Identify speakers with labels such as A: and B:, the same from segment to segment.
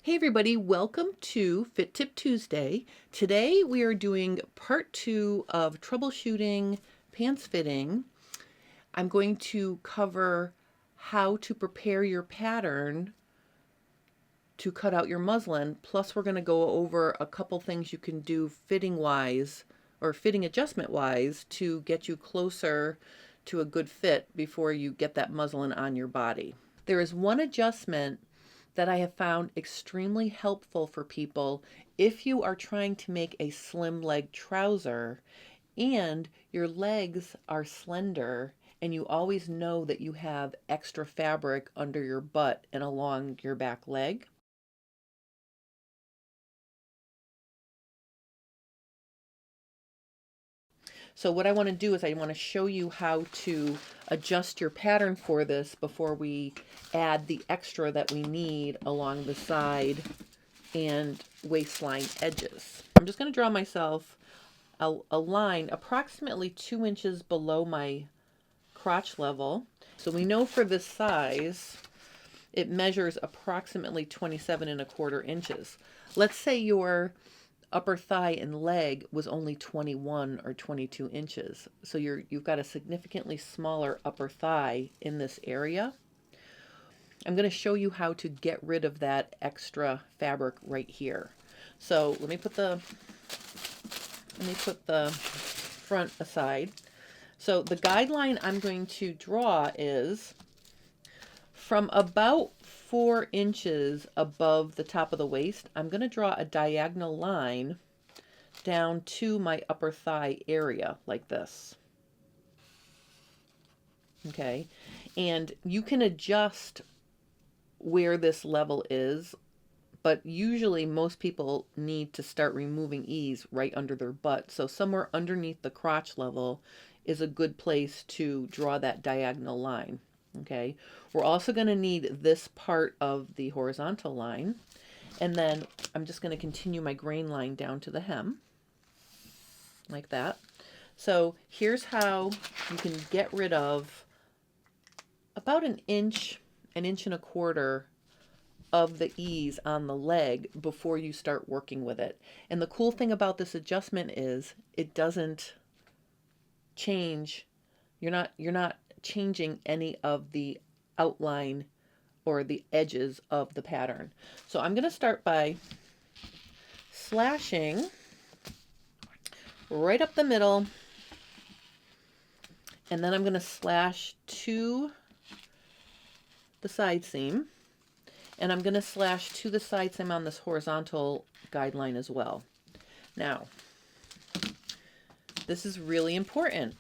A: Hey everybody, welcome to Fit Tip Tuesday. Today we are doing part 2 of troubleshooting pants fitting. I'm going to cover how to prepare your pattern to cut out your muslin, plus we're going to go over a couple things you can do fitting wise or fitting adjustment wise to get you closer to a good fit before you get that muslin on your body. There is one adjustment that I have found extremely helpful for people if you are trying to make a slim leg trouser and your legs are slender and you always know that you have extra fabric under your butt and along your back leg. So what I want to do is I want to show you how to adjust your pattern for this before we add the extra that we need along the side and waistline edges. I'm just going to draw myself a line approximately 2 inches below my crotch level. So we know for this size, it measures approximately 27¼ inches. Let's say your upper thigh and leg was only 21 or 22 inches. So you've got a significantly smaller upper thigh in this area. I'm going to show you how to get rid of that extra fabric right here. So let me put the front aside. So the guideline I'm going to draw is from about 4 inches above the top of the waist. I'm going to draw a diagonal line down to my upper thigh area like this. Okay, and you can adjust where this level is, but usually most people need to start removing ease right under their butt. So somewhere underneath the crotch level is a good place to draw that diagonal line. Okay, we're also going to need this part of the horizontal line, and then I'm just going to continue my grain line down to the hem like that. So here's how you can get rid of about an inch and a quarter of the ease on the leg before you start working with it. And the cool thing about this adjustment is it doesn't change. You're not changing any of the outline or the edges of the pattern. So I'm going to start by slashing right up the middle, and then I'm going to slash to the side seam, and I'm going to slash to the side seam on this horizontal guideline as well. Now, this is really important.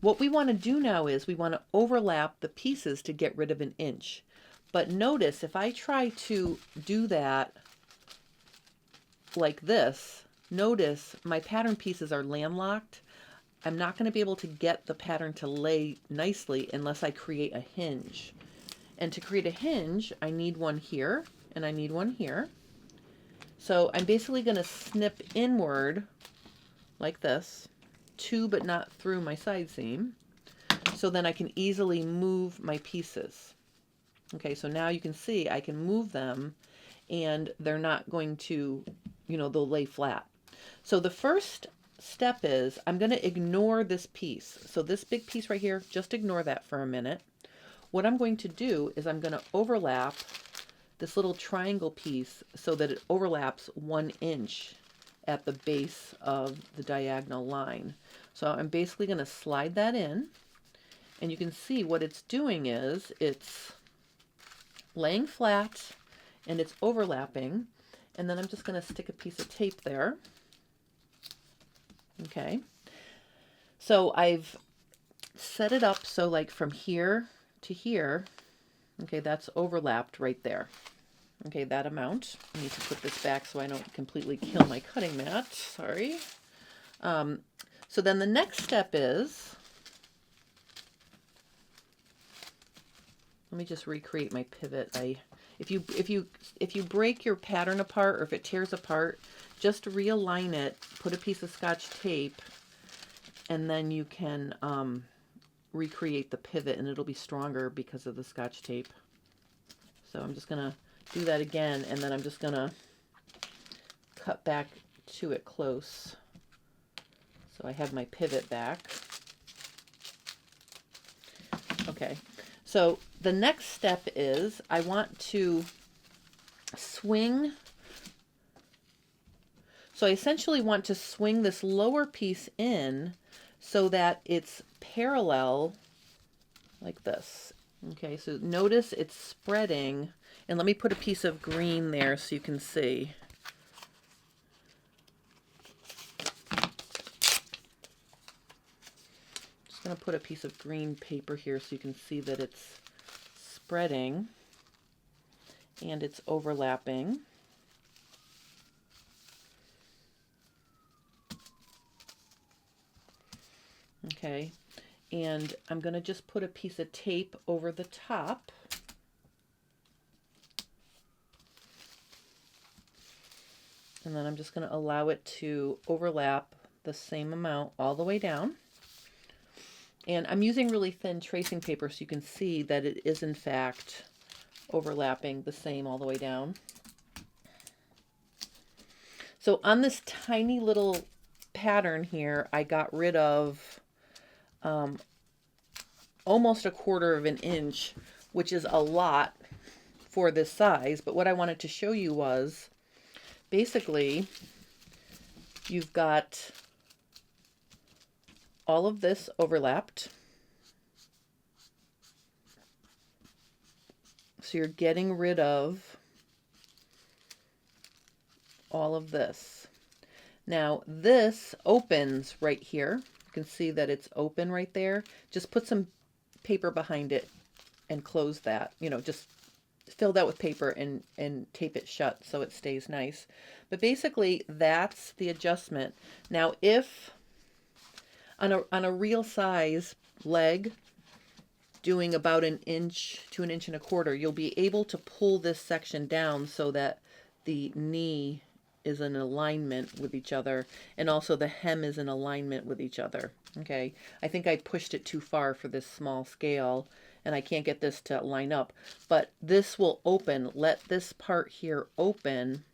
A: What we want to do now is we want to overlap the pieces to get rid of an inch. But notice if I try to do that like this, notice my pattern pieces are landlocked. I'm not going to be able to get the pattern to lay nicely unless I create a hinge. And to create a hinge, I need one here and I need one here. So I'm basically going to snip inward like this, to but not through my side seam, so then I can easily move my pieces. Okay, so now you can see I can move them and they're not going to, they'll lay flat. So the first step is I'm going to ignore this piece. So this big piece right here, just ignore that for a minute. What I'm going to do is I'm going to overlap this little triangle piece so that it overlaps 1 inch at the base of the diagonal line. So I'm basically going to slide that in, and you can see what it's doing is it's laying flat and it's overlapping, and then I'm just going to stick a piece of tape there. Okay, so I've set it up so like from here to here, okay, that's overlapped right there. Okay, that amount. I need to put this back so I don't completely kill my cutting mat. Sorry. So then the next step is, let me just recreate my pivot. If you break your pattern apart, or if it tears apart, just realign it, put a piece of Scotch tape, and then you can recreate the pivot, and it'll be stronger because of the Scotch tape. So I'm just gonna do that again, and then I'm just gonna cut back to it close. So I have my pivot back. Okay, so the next step is I want to swing. So I essentially want to swing this lower piece in so that it's parallel like this. Okay, so notice it's spreading, and let me put a piece of green there so you can see. Just going to put a piece of green paper here so you can see that it's spreading and it's overlapping. Okay, and I'm going to just put a piece of tape over the top. And then I'm just going to allow it to overlap the same amount all the way down. And I'm using really thin tracing paper so you can see that it is in fact overlapping the same all the way down. So on this tiny little pattern here, I got rid of almost 1/4 of an inch, which is a lot for this size. But what I wanted to show you was basically you've got all of this overlapped. So you're getting rid of all of this. Now this opens right here. You can see that it's open right there. Just put some paper behind it and close that. You know, just fill that with paper and tape it shut so it stays nice. But basically that's the adjustment. Now if on a real size leg doing about 1 inch to 1 1/4 inches, you'll be able to pull this section down so that the knee is in alignment with each other, and also the hem is in alignment with each other. Okay, I think I pushed it too far for this small scale, and I can't get this to line up, but this will open. Let this part here open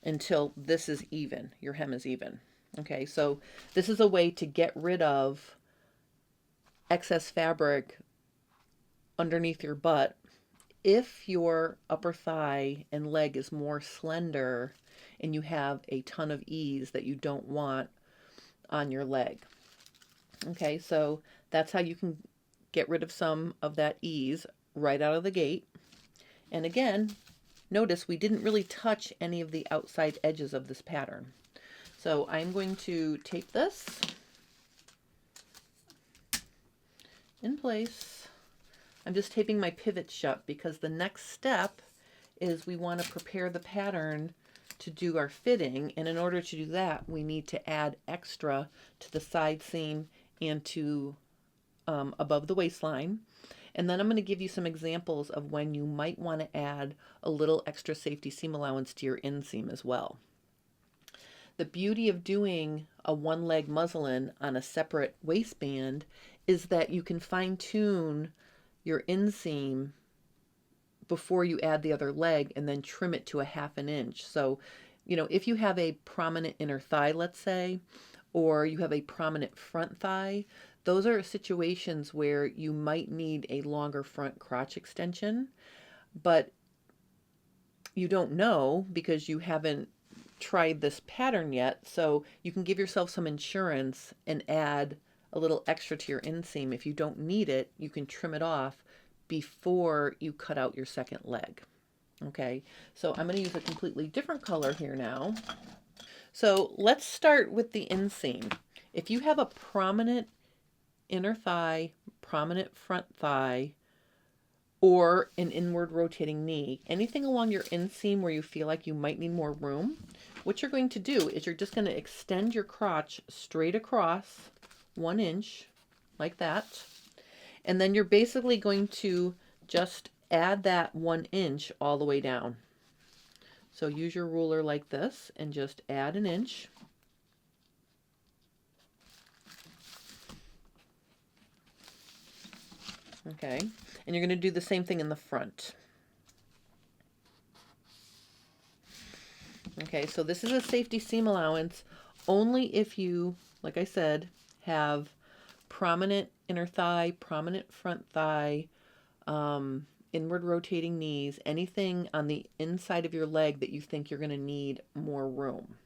A: until this is even, your hem is even. Okay, so this is a way to get rid of excess fabric underneath your butt if your upper thigh and leg is more slender and you have a ton of ease that you don't want on your leg. Okay, so that's how you can get rid of some of that ease right out of the gate. And again, notice we didn't really touch any of the outside edges of this pattern. So I'm going to tape this in place. I'm just taping my pivot shut because the next step is we want to prepare the pattern to do our fitting, and in order to do that we need to add extra to the side seam and to above the waistline. And then I'm going to give you some examples of when you might want to add a little extra safety seam allowance to your inseam as well. The beauty of doing a one leg muslin on a separate waistband is that you can fine-tune your inseam before you add the other leg and then trim it to 1/2 inch. So, you know, if you have a prominent inner thigh, let's say, or you have a prominent front thigh, those are situations where you might need a longer front crotch extension, but you don't know because you haven't tried this pattern yet. So you can give yourself some insurance and add a little extra to your inseam. If you don't need it, you can trim it off before you cut out your second leg. Okay, so I'm going to use a completely different color here now. So let's start with the inseam. If you have a prominent inner thigh, prominent front thigh, or an inward rotating knee, anything along your inseam where you feel like you might need more room, what you're going to do is you're just going to extend your crotch straight across 1 inch like that. And then you're basically going to just add that 1 inch all the way down. So use your ruler like this and just add 1 inch. Okay, and you're going to do the same thing in the front. Okay, so this is a safety seam allowance only if you, like I said, have prominent inner thigh, prominent front thigh, inward rotating knees, anything on the inside of your leg that you think you're going to need more room.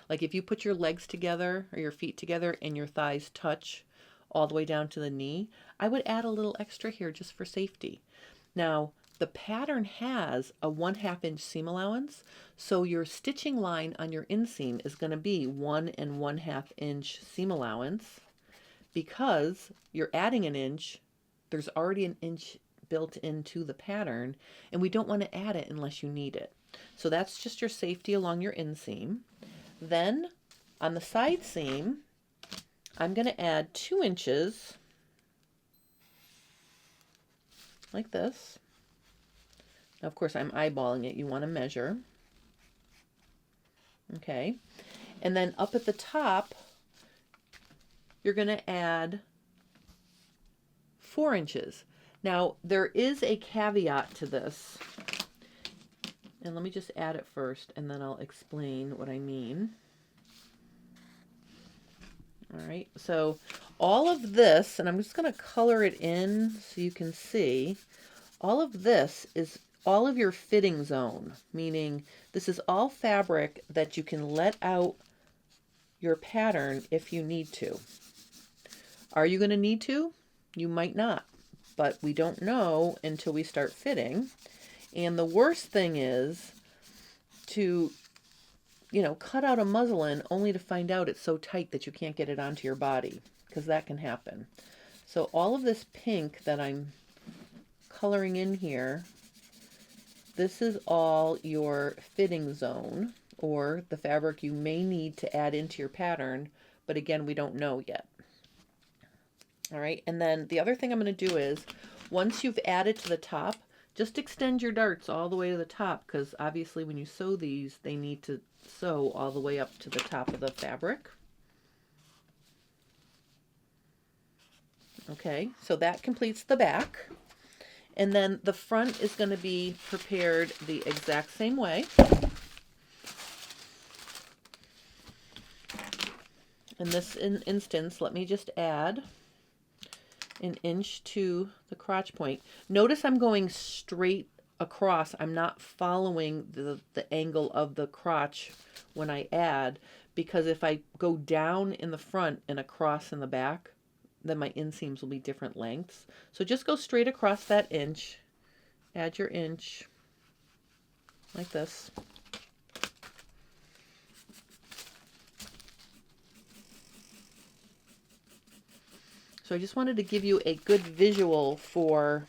A: Like if you put your legs together or your feet together and your thighs touch all the way down to the knee, I would add a little extra here just for safety. Now, the pattern has a 1/2 inch seam allowance, so your stitching line on your inseam is going to be 1 1/2 inch seam allowance. Because you're adding an inch, there's already an inch built into the pattern, and we don't want to add it unless you need it. So that's just your safety along your inseam. Then on the side seam, I'm going to add 2 inches like this. Now, of course, I'm eyeballing it. You want to measure. Okay. And then up at the top, you're going to add 4 inches. Now, there is a caveat to this. And let me just add it first, and then I'll explain what I mean. All right, so all of this, and I'm just going to color it in so you can see, all of this is all of your fitting zone, meaning this is all fabric that you can let out your pattern if you need to. Are you going to need to? You might not, but we don't know until we start fitting. And the worst thing is to, cut out a muslin only to find out it's so tight that you can't get it onto your body, because that can happen. So all of this pink that I'm coloring in here, this is all your fitting zone, or the fabric you may need to add into your pattern, but again, we don't know yet. All right, and then the other thing I'm going to do is, once you've added to the top, just extend your darts all the way to the top, because obviously when you sew these, they need to sew all the way up to the top of the fabric. Okay, so that completes the back. And then the front is going to be prepared the exact same way. In this instance, let me just add an inch to the crotch point. Notice I'm going straight across. I'm not following the angle of the crotch when I add, because if I go down in the front and across in the back, then my inseams will be different lengths. So just go straight across that inch, add your inch like this. So I just wanted to give you a good visual for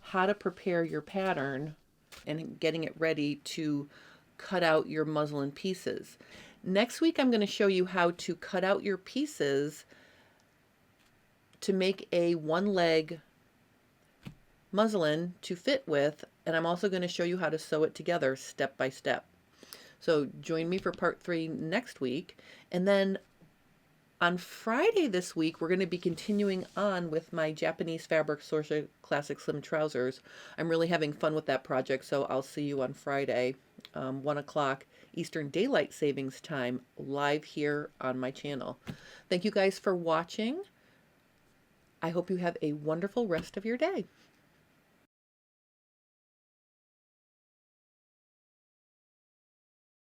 A: how to prepare your pattern and getting it ready to cut out your muslin pieces. Next week, I'm going to show you how to cut out your pieces to make a one leg muslin to fit with, and I'm also going to show you how to sew it together step by step. So join me for part 3 next week, and then on Friday this week, we're going to be continuing on with my Japanese fabric Sorcia Classic Slim Trousers. I'm really having fun with that project, so I'll see you on Friday, 1 o'clock Eastern Daylight Savings Time, live here on my channel. Thank you guys for watching. I hope you have a wonderful rest of your day.